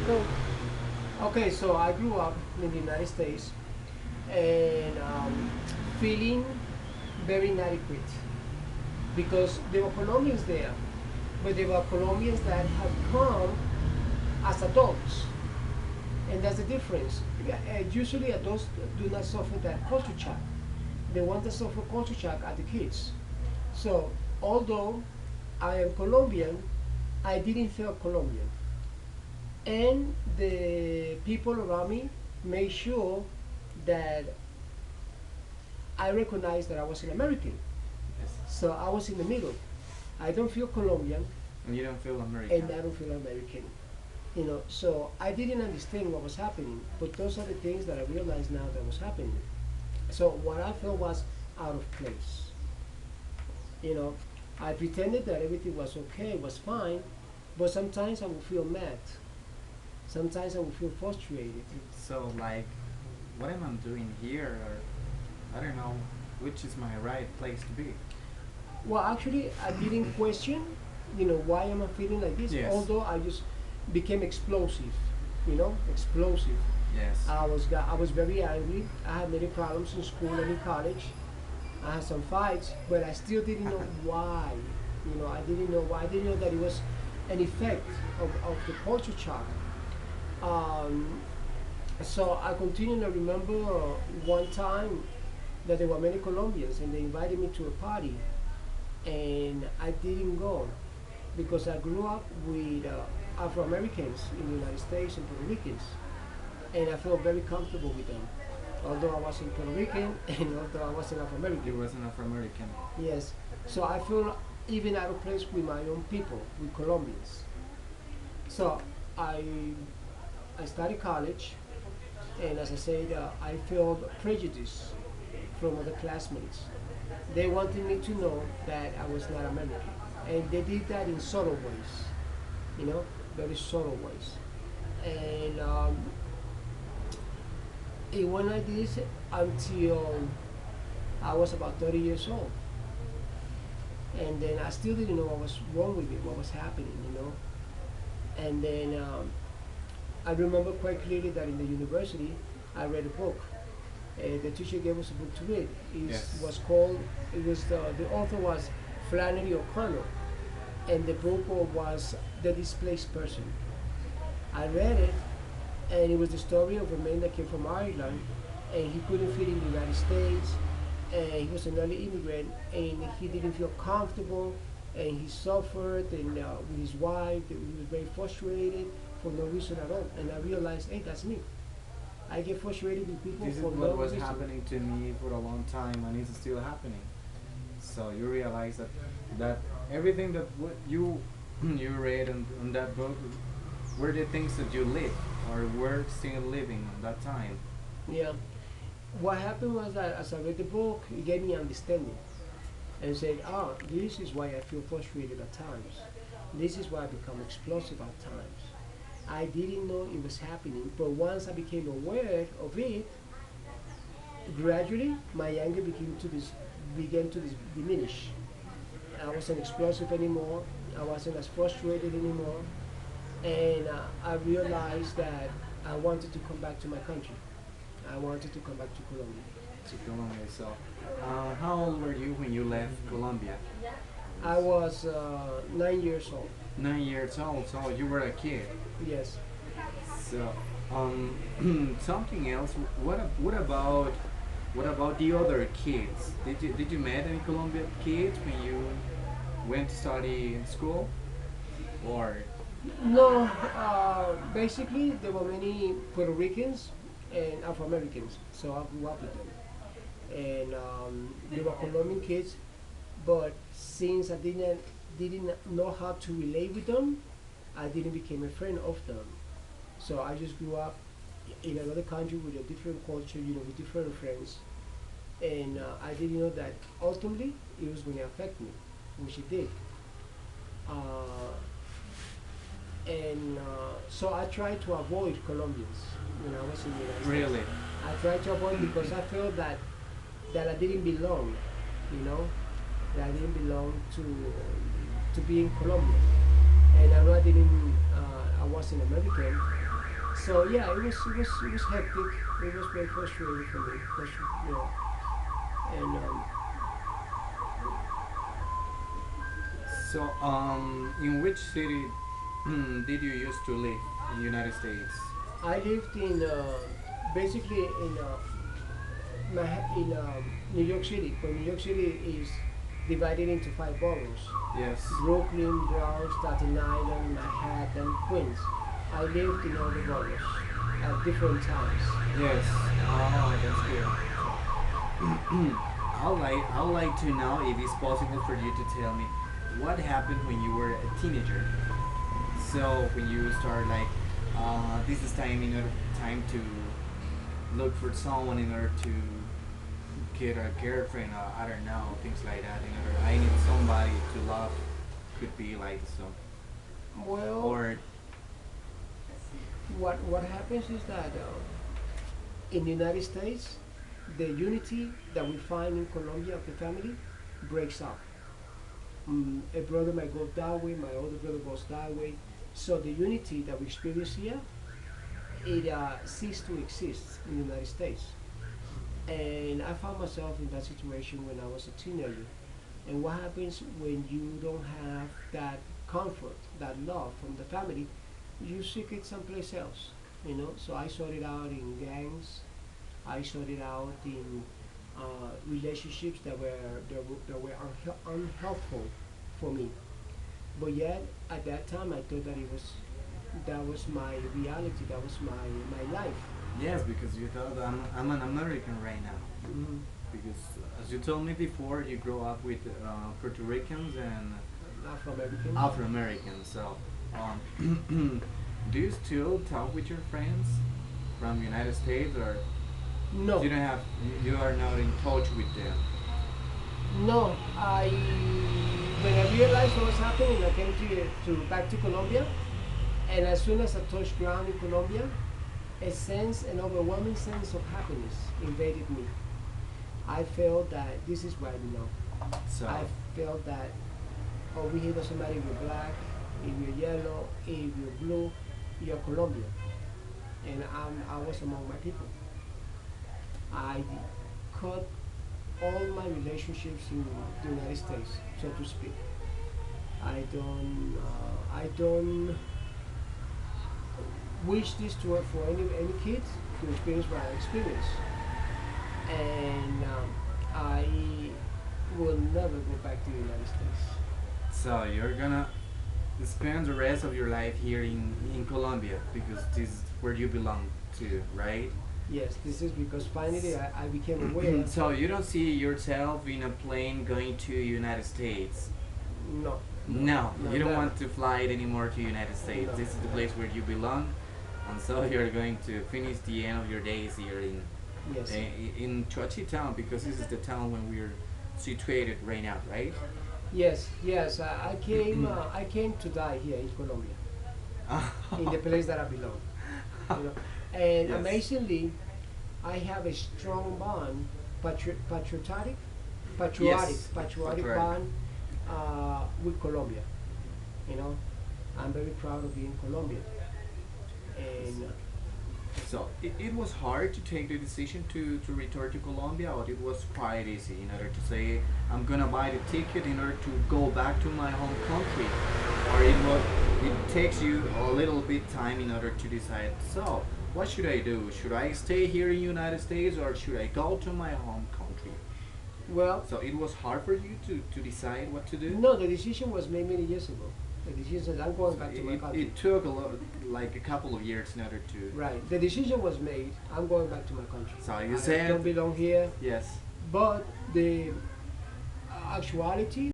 So, okay, so I grew up in the United States and feeling very inadequate because there were Colombians there, but there were Colombians that have come as adults, and that's the difference. Usually, adults do not suffer that culture shock. The ones that suffer culture shock are the kids. So, although I am Colombian, I didn't feel Colombian. And the people around me made sure that I recognized that I was an American. Yes. So I was in the middle. I don't feel Colombian And you don't feel American. and I don't feel American. So I didn't understand what was happening, but those are the things that I realized now that was happening. So what I felt was out of place. You know, I pretended that everything was okay, was fine, but sometimes I would feel mad. Sometimes I would feel frustrated. So like, what am I doing here? Or I don't know, which is my right place to be. Well, actually, I didn't question, why am I feeling like this? Yes. Although I just became explosive, explosive. Yes. I was very angry. I had many problems in school and in college. I had some fights, but I still didn't know why. I didn't know why. I didn't know that it was an effect of the culture shock. Um, so I continue to remember one time that there were many Colombians and they invited me to a party and I didn't go because I grew up with Afro Americans in the United States and Puerto Ricans, and I felt very comfortable with them. Although I wasn't Puerto Rican and although I wasn't Afro You American. wasn't Afro-American. Yes, so I feel even out of place with my own people, with Colombians. So I I started college, and as I said, I felt prejudice from other classmates. They wanted me to know that I was not American, and they did that in subtle ways, you know, very subtle ways. And it went like this until I was about 30 years old, and then I still didn't know what was wrong with me, what was happening. And then I remember quite clearly that in the university I read a book. The teacher gave us a book to read. Yes. The author was Flannery O'Connor, and the book was The Displaced Person. I read it, and it was the story of a man that came from Ireland, and he couldn't fit in the United States, and he was an early immigrant, and he didn't feel comfortable, and he suffered, and with his wife, he was very frustrated for no reason at all. And I realized, hey, that's me. I get frustrated with people This is for no what was reason. happening to me for a long time, and it's still happening. So you realize that everything that you you read on that book were the things that you lived or were still living at that time. Yeah. What happened was that as I read the book, it gave me understanding and said, this is why I feel frustrated at times. This is why I become explosive at times. I didn't know it was happening, but once I became aware of it, gradually my anger began to diminish. I wasn't explosive anymore. I wasn't as frustrated anymore, and I realized that I wanted to come back to my country. I wanted to come back to Colombia. To Colombia. So, how old were you when you left Colombia? I was 9 years old. 9 years old. So you were a kid. Yes. So, something else. What about the other kids? Did you meet any Colombian kids when you went to study in school, or No, basically there were many Puerto Ricans and Afro Americans, so I grew up with them. And they were Colombian kids, but since I didn't know how to relate with them, I didn't become a friend of them. So I just grew up in another country with a different culture, with different friends, and I didn't know that ultimately it was going to affect me, which it did. Uh, and so I tried to avoid Colombians when I was in the United States. really? I tried to avoid because I felt that I didn't belong, you know, that I didn't belong to being Colombian. And I know I wasn't American, So yeah, it was hectic. It was very frustrating for me because you know, and So, in which city did you used to live in United States? I lived in basically in New York City. But New York City is divided into five boroughs: Yes. Brooklyn, Bronx, Staten Island, Manhattan, Queens. I lived in all the boroughs at different times. Yes. Oh, that's good. I'd like to know if it's possible for you to tell me what happened when you were a teenager. So when you start like, this is time to look for someone in order to get a girlfriend, or I don't know, things like that. In order, I need somebody to love. Could be like so, Well, or what happens is that in the United States, the unity that we find in Colombia of the family breaks up. A brother might go that way, my older brother goes that way. So the unity that we experience here, it ceased to exist in the United States. And I found myself in that situation when I was a teenager. And what happens when you don't have that comfort, that love from the family, you seek it someplace else, you know. So I sorted out in gangs. I sorted out in relationships that were unhelpful for me. But yet at that time, I thought that was my reality. That was my life. yes, because you thought I'm an American right now. Mm-hmm. Because as you told me before, you grow up with Puerto Ricans and Afro Americans. Afro Americans. So, do you still talk with your friends from United States, or No, you don't have you are not in touch with them? no. When I realized what was happening, I came to back to Colombia, and as soon as I touched ground in Colombia, an overwhelming sense of happiness invaded me. I felt that this is where I belong. So, I felt that over here doesn't matter if you're black, if you're yellow, if you're blue, you're Colombian, and I was among my people. I cut all my relationships in the United States, so to speak. I don't wish this to for any kids to experience what I experienced, and I will never go back to the United States. so you're gonna spend the rest of your life here in Colombia because this is where you belong to, right? Yes, this is because finally I became aware. So you don't see yourself in a plane going to United States. No, No, no, you don't that, want to fly it anymore to United States. no. This is the place where you belong, and so you're going to finish the end of your days here Yes, in Chochi town because this is the town when we're situated right now, right? yes. I came to die here in Colombia, in the place that I belong. You know, and Yes. amazingly, I have a strong bond, patriotic, Yes. patriotic Patriotic. bond with Colombia. You know, I'm very proud of being Colombian, and So it was hard to take the decision to return to Colombia, or it was quite easy in order to say I'm gonna buy the ticket in order to go back to my home country, or it takes you a little bit time in order to decide. So what should I do? Should I stay here in United States or should I go to my home country? well, So it was hard for you to decide what to do. no, the decision was made many years ago. The decision said I'm going So back to my it, country. it took a lot, like a couple of years in order to. Right. The decision was made. I'm going back to my country. So you I said don't belong here. yes. But the actuality